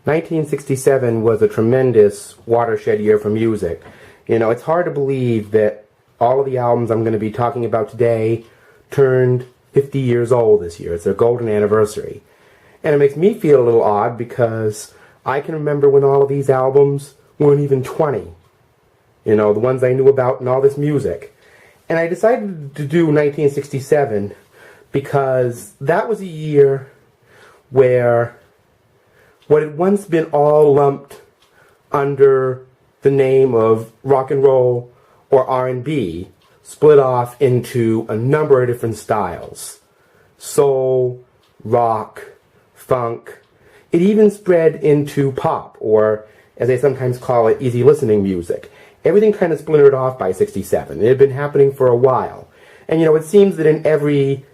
1967 was a tremendous watershed year for music. You know, it's hard to believe that all of the albums I'm going to be talking about today turned 50 years old this year. It's their golden anniversary. And it makes me feel a little odd because I can remember when all of these albums weren't even 20. You know, the ones I knew about and all this music. And I decided to do 1967 because that was a year where what had once been all lumped under the name of rock and roll or R&B split off into a number of different styles. Soul, rock, funk. It even spread into pop, or as they sometimes call it, easy listening music. Everything kind of splintered off by 67. It had been happening for a while. And you know, it seems that in every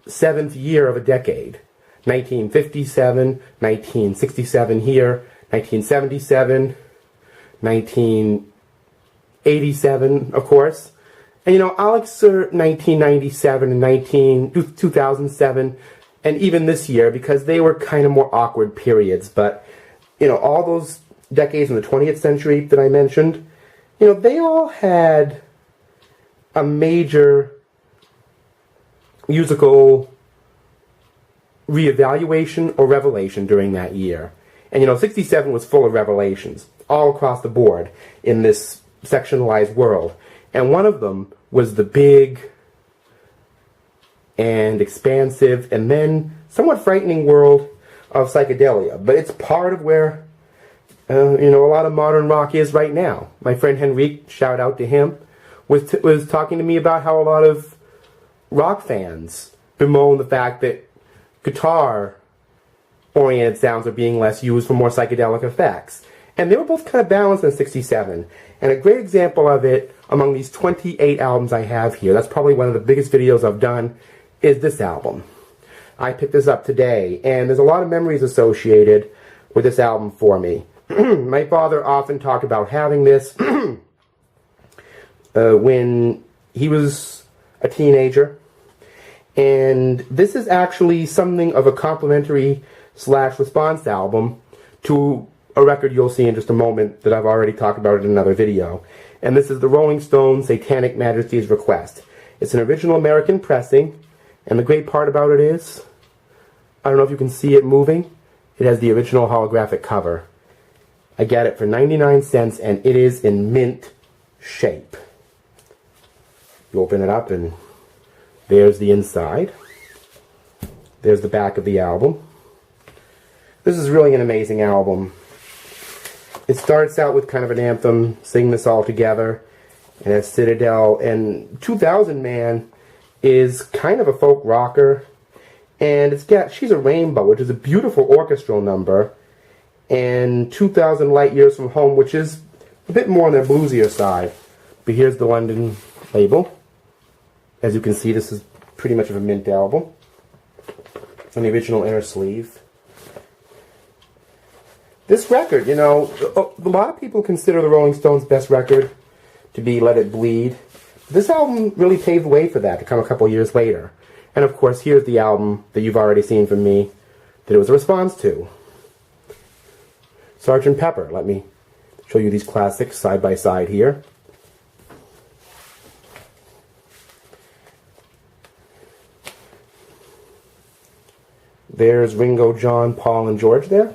seventh year of a decade, 1957, 1967 here, 1977, 1987, of course. And you know, I'll insert 1997 and 2007, and even this year, because they were kind of more awkward periods. But, you know, all those decades in the 20th century that I mentioned, you know, they all had a major musical reevaluation or revelation during that year. And you know, 67 was full of revelations all across the board in this sectionalized world. And one of them was the big and expansive and then somewhat frightening world of psychedelia. But it's part of where, you know, a lot of modern rock is right now. My friend Henrique, shout out to him, was talking to me about how a lot of rock fans bemoan the fact that guitar-oriented sounds are being less used for more psychedelic effects. And they were both kind of balanced in 67. And a great example of it among these 28 albums I have here, that's probably one of the biggest videos I've done, is this album. I picked this up today, and there's a lot of memories associated with this album for me. My father often talked about having this when he was a teenager. And this is actually something of a complimentary / response album to a record you'll see in just a moment that I've already talked about in another video. And this is the Rolling Stones' Satanic Majesty's Request. It's an original American pressing, and the great part about it is, I don't know if you can see it moving, it has the original holographic cover. I got it for 99 cents, and it is in mint shape. You open it up and there's the inside. There's the back of the album. This is really an amazing album. It starts out with kind of an anthem, Sing This All Together, and it's Citadel. And 2000 Man is kind of a folk rocker. And it's got She's a Rainbow, which is a beautiful orchestral number. And 2000 Light Years From Home, which is a bit more on their bluesier side. But here's the London label. As you can see, this is pretty much of a mint album. On the original inner sleeve. This record, you know, a lot of people consider the Rolling Stones' best record to be Let It Bleed. This album really paved the way for that to come a couple years later. And of course, here's the album that you've already seen from me that it was a response to. Sgt. Pepper. Let me show you these classics side by side here. There's Ringo, John, Paul, and George there.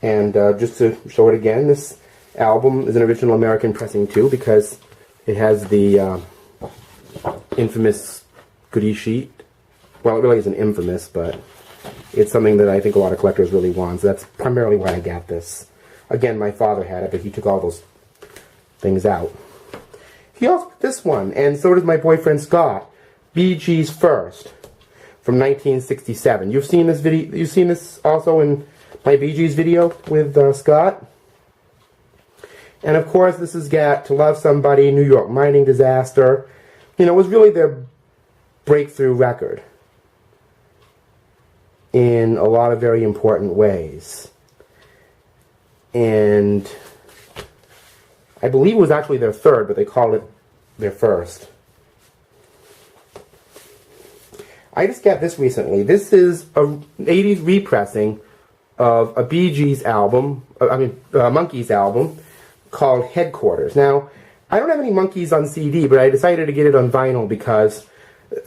And just to show it again, this album is an original American pressing too, because it has the infamous goodie sheet. Well, it really isn't infamous, but it's something that I think a lot of collectors really want. So that's primarily why I got this. Again, my father had it, but he took all those things out. He also got this one, and so does my boyfriend Scott. Bee Gees First. From 1967. You've seen this video. You've seen this also in my Bee Gees video with Scott. And of course, this has got To Love Somebody, New York Mining Disaster. You know, it was really their breakthrough record in a lot of very important ways. And I believe it was actually their third, but they called it their first. I just got this recently. This is an 80s repressing of a Bee Gees album, Monkees album, called Headquarters. Now, I don't have any Monkees on CD, but I decided to get it on vinyl because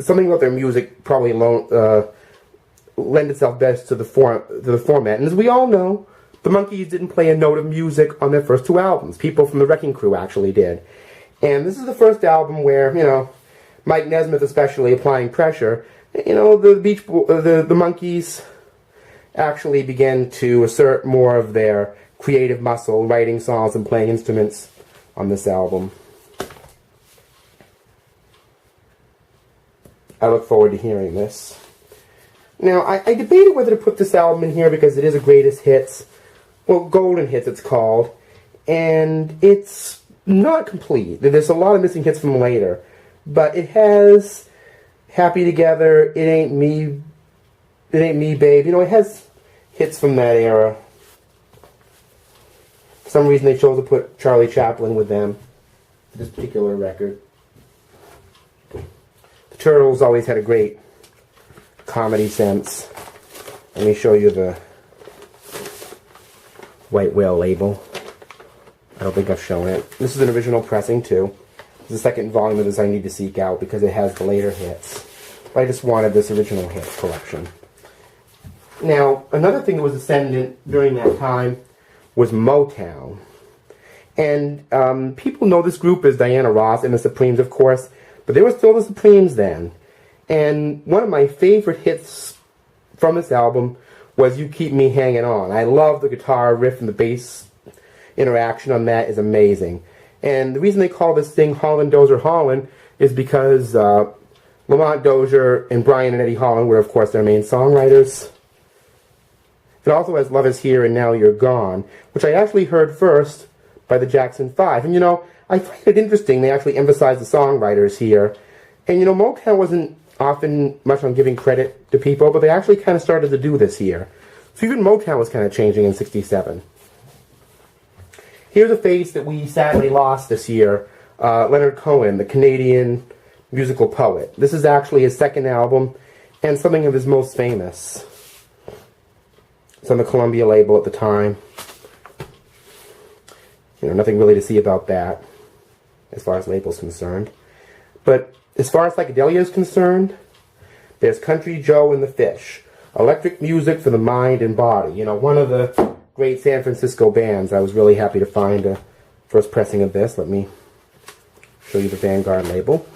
something about their music probably lend itself best to the format. And as we all know, the Monkees didn't play a note of music on their first two albums. People from the Wrecking Crew actually did. And this is the first album where, you know, Mike Nesmith especially applying pressure. You know, the Monkees actually began to assert more of their creative muscle, writing songs and playing instruments on this album. I look forward to hearing this. Now, I debated whether to put this album in here because it is a greatest hits. Well, golden hits it's called. And it's not complete. There's a lot of missing hits from later. But it has Happy Together, It Ain't Me, Babe. You know, it has hits from that era. For some reason they chose to put Charlie Chaplin with them for this particular record. The Turtles always had a great comedy sense. Let me show you the White Whale label. I don't think I've shown it. This is an original pressing too. It's the second volume of this I need to seek out because it has the later hits. But I just wanted this original hit collection. Now, another thing that was ascendant during that time was Motown. And people know this group as Diana Ross and the Supremes, of course, but they were still the Supremes then. And one of my favorite hits from this album was You Keep Me Hanging On. I love the guitar riff and the bass interaction on that is amazing. And the reason they call this thing Holland Dozier Holland is because Lamont Dozier and Brian and Eddie Holland were, of course, their main songwriters. It also has Love Is Here and Now You're Gone, which I actually heard first by the Jackson 5. And, you know, I find it interesting they actually emphasize the songwriters here. And, you know, Motown wasn't often much on giving credit to people, but they actually kind of started to do this here. So even Motown was kind of changing in '67. Here's a face that we sadly lost this year, Leonard Cohen, the Canadian musical poet. This is actually his second album and something of his most famous. It's on the Columbia label at the time. You know, nothing really to see about that as far as label's concerned. But as far as psychedelia is concerned, there's Country Joe and the Fish. Electric music for the mind and body. You know, one of the great San Francisco bands. I was really happy to find a first pressing of this. Let me show you the Vanguard label.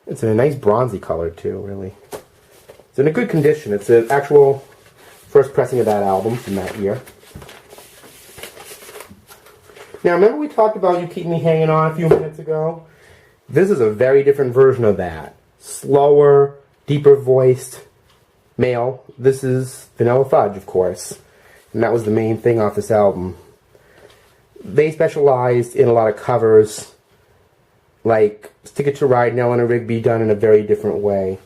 It's in a nice bronzy color too, really. It's in a good condition. It's an actual first pressing of that album from that year. Now, remember we talked about You Keep Me Hanging On a few minutes ago? This is a very different version of that. Slower, deeper voiced male. This is Vanilla Fudge, of course. And that was the main thing off this album. They specialized in a lot of covers, like Ticket to Ride and Eleanor Rigby done in a very different way.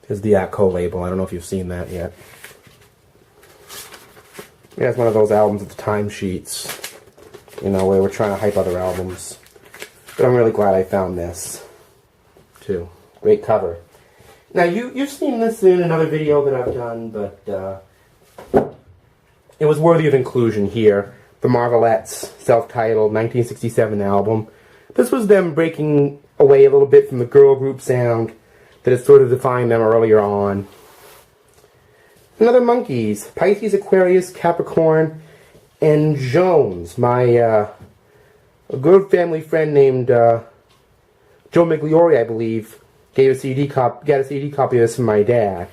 There's the Atco label. I don't know if you've seen that yet. Yeah, it's one of those albums with the timesheets, you know, where we're trying to hype other albums. But I'm really glad I found this, too. Great cover. Now, you've seen this in another video that I've done, but it was worthy of inclusion here. The Marvelettes, self-titled 1967 album. This was them breaking away a little bit from the girl group sound that had sort of defined them earlier on. Another Monkees, Pisces, Aquarius, Capricorn, and Jones. My a good family friend named Joe Migliori, I believe, got a CD copy of this from my dad.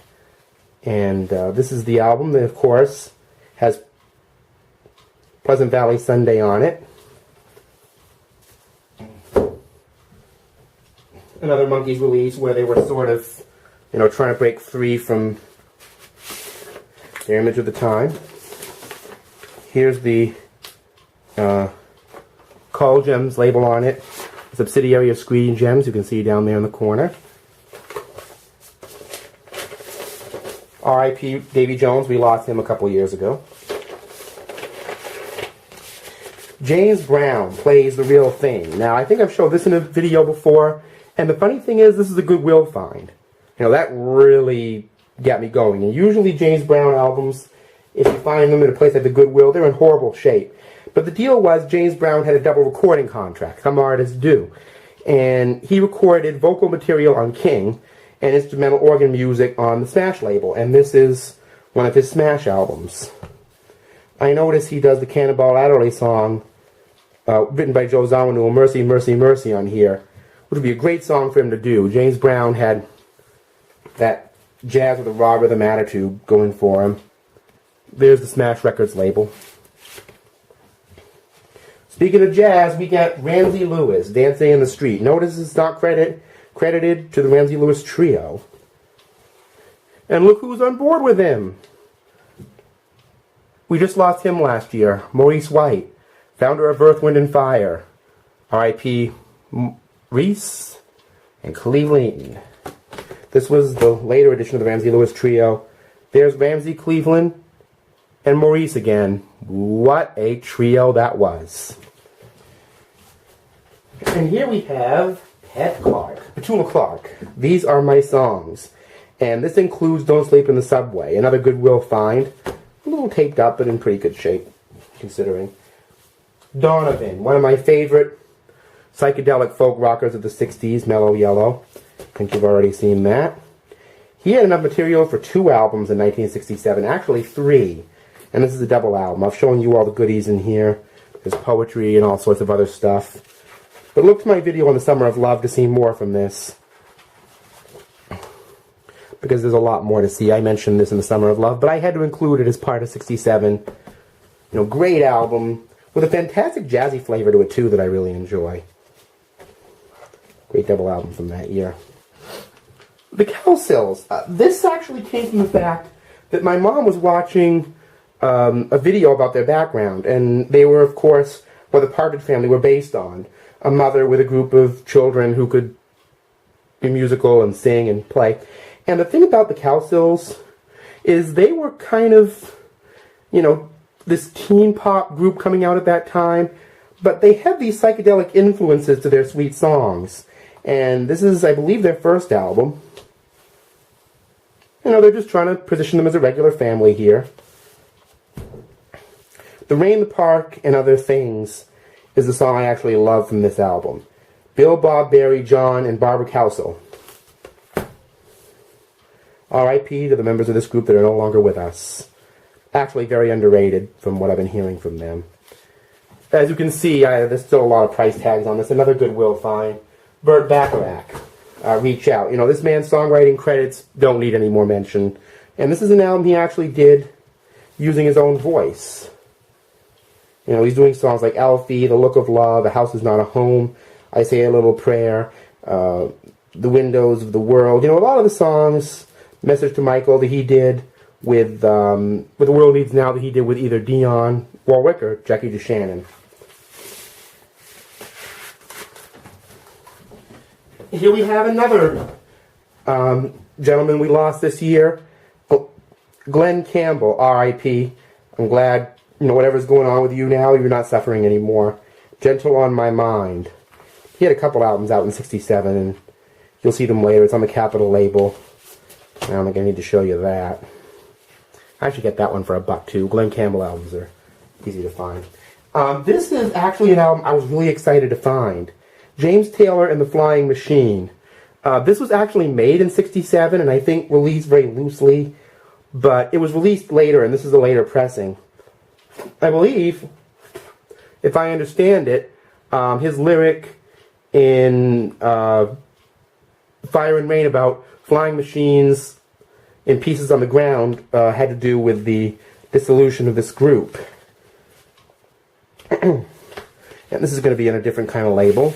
And this is the album that, of course, has Pleasant Valley Sunday on it. Another Monkees release where they were sort of, you know, trying to break free from their image of the time. Here's the Call Gems label on it. A subsidiary of Screen Gems, you can see down there in the corner. R.I.P. Davy Jones, we lost him a couple years ago. James Brown plays The Real Thing. Now, I think I've showed this in a video before, and the funny thing is, this is a Goodwill find. You know, that really got me going. And usually James Brown albums, if you find them in a place like the Goodwill, they're in horrible shape. But the deal was James Brown had a double recording contract. Some artists do. And he recorded vocal material on King and instrumental organ music on the Smash label. And this is one of his Smash albums. I notice he does the Cannonball Adderley song written by Joe Zawinul, Mercy, Mercy, Mercy on here, which would be a great song for him to do. James Brown had that jazz with a raw rhythm attitude going for him. There's the Smash Records label. Speaking of jazz, we got Ramsey Lewis, Dancing in the Street. Notice it's not credited to the Ramsey Lewis Trio. And look who's on board with him. We just lost him last year, Maurice White, founder of Earth, Wind & Fire. R.I.P. Reese and Cleveland. This was the later edition of the Ramsey Lewis Trio. There's Ramsey, Cleveland, and Maurice again. What a trio that was. And here we have Petula Clark. These are my songs. And this includes Don't Sleep in the Subway, another Goodwill find. A little taped up, but in pretty good shape, considering. Donovan, one of my favorite psychedelic folk rockers of the 60s, Mello Yello. I think you've already seen that. He had enough material for 2 albums in 1967, actually 3. And this is a double album. I've shown you all the goodies in here. There's poetry and all sorts of other stuff. But look to my video on the Summer of Love to see more from this, because there's a lot more to see. I mentioned this in the Summer of Love, but I had to include it as part of 67. You know, great album with a fantastic jazzy flavor to it too that I really enjoy. Great double album from that year. The Cowsills. This actually came from the fact that my mom was watching a video about their background, and they were, of course, what the Partridge Family were based on. A mother with a group of children who could be musical and sing and play. And the thing about the Cowsills is they were kind of, you know, this teen pop group coming out at that time, but they had these psychedelic influences to their sweet songs. And this is, I believe, their first album. You know, they're just trying to position them as a regular family here. The Rain, the Park, and Other Things is the song I actually love from this album. Bill, Bob, Barry, John, and Barbara Cowsill. R.I.P. to the members of this group that are no longer with us. Actually very underrated from what I've been hearing from them. As you can see, there's still a lot of price tags on this. Another Goodwill find. Burt Bacharach. Reach Out. You know, this man's songwriting credits don't need any more mention. And this is an album he actually did using his own voice. You know, he's doing songs like Alfie, The Look of Love, A House Is Not a Home, I Say a Little Prayer, The Windows of the World. You know, a lot of the songs, Message to Michael, that he did with The World Needs Now, that he did with either Dionne Warwick or Jackie DeShannon. Here we have another gentleman we lost this year, Glen Campbell, R.I.P. I'm glad, you know, whatever's going on with you now, you're not suffering anymore. Gentle on My Mind. He had a couple albums out in 67, and you'll see them later. It's on the Capitol label. I don't think I need to show you that. I should get that one for $1 too. Glen Campbell albums are easy to find. This is actually an album I was really excited to find. James Taylor and the Flying Machine. This was actually made in 67 and I think released very loosely, but it was released later, and this is a later pressing. I believe, if I understand it, his lyric in Fire and Rain about flying machines in pieces on the ground had to do with the dissolution of this group. And this is going to be in a different kind of label.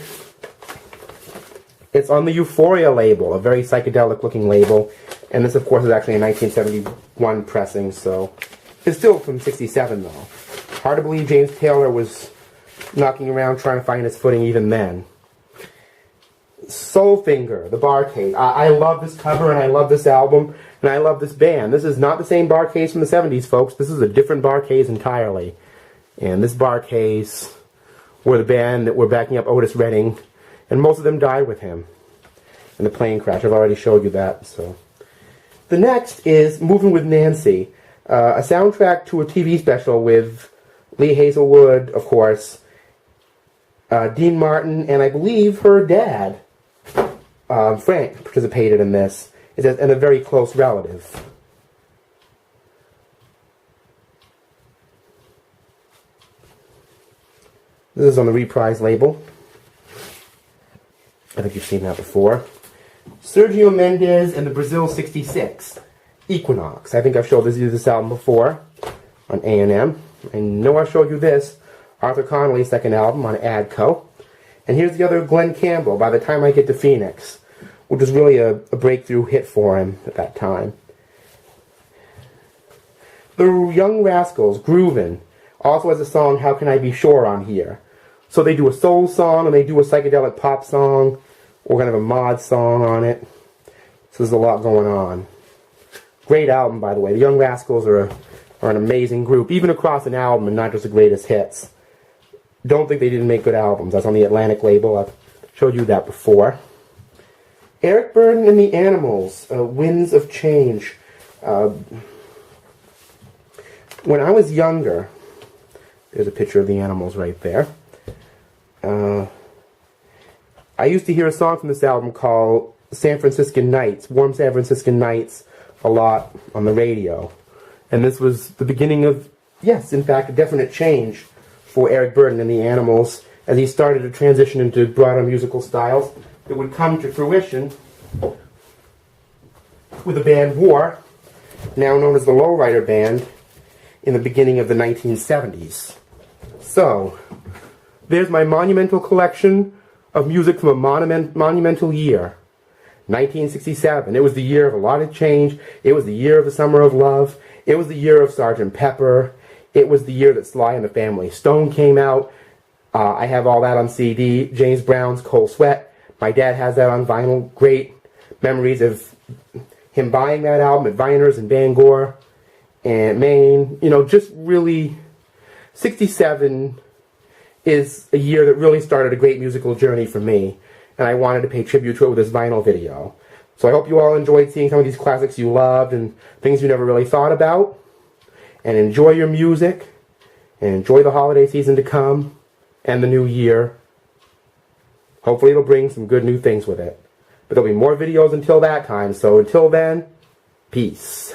It's on the Euphoria label, a very psychedelic looking label. And this, of course, is actually a 1971 pressing, so it's still from 67, though. Hard to believe James Taylor was knocking around trying to find his footing even then. Soulfinger, the Barcade. I love this cover, and I love this album, and I love this band. This is not the same Barcades from the 70s, folks. This is a different Barcades entirely. And this Barcades were the band that were backing up Otis Redding, and most of them died with him. and the plane crash. I've already showed you that. So the next is Moving with Nancy, a soundtrack to a TV special with Lee Hazelwood, of course, Dean Martin, and I believe her dad, Frank, participated in this, and a very close relative. This is on the Reprise label. I think you've seen that before. Sergio Mendes and the Brazil 66, Equinox. I think I've showed this album before on A&M. I know I showed you this, Arthur Connolly's second album on Adco. And here's the other, Glen Campbell, By the Time I Get to Phoenix, which was really a breakthrough hit for him at that time. The Young Rascals, Groovin', also has a song, How Can I Be Sure, on here. So they do a soul song, and they do a psychedelic pop song, or kind of a mod song on it. So there's a lot going on. Great album, by the way. The Young Rascals are an amazing group, even across an album and not just the greatest hits. Don't think they didn't make good albums. That's on the Atlantic label. I've showed you that before. Eric Burdon and the Animals, Winds of Change. When I was younger, there's a picture of the Animals right there. I used to hear a song from this album called San Franciscan Nights, Warm San Franciscan Nights, a lot on the radio. And this was the beginning of, yes, in fact, a definite change for Eric Burdon and the Animals as he started to transition into broader musical styles that would come to fruition with the band War, now known as the Lowrider Band, in the beginning of the 1970s. So, there's my monumental collection of music from a monumental year, 1967. It was the year of a lot of change. It was the year of the Summer of Love. It was the year of Sgt. Pepper. It was the year that Sly and the Family Stone came out. I have all that on CD. James Brown's Cold Sweat. My dad has that on vinyl. Great memories of him buying that album at Viner's in Bangor and Maine. You know, just really, 67 is a year that really started a great musical journey for me, and I wanted to pay tribute to it with this vinyl video. So I hope you all enjoyed seeing some of these classics you loved and things you never really thought about. And enjoy your music, and enjoy the holiday season to come, and the new year. Hopefully it'll bring some good new things with it. But there'll be more videos until that time, so until then, peace.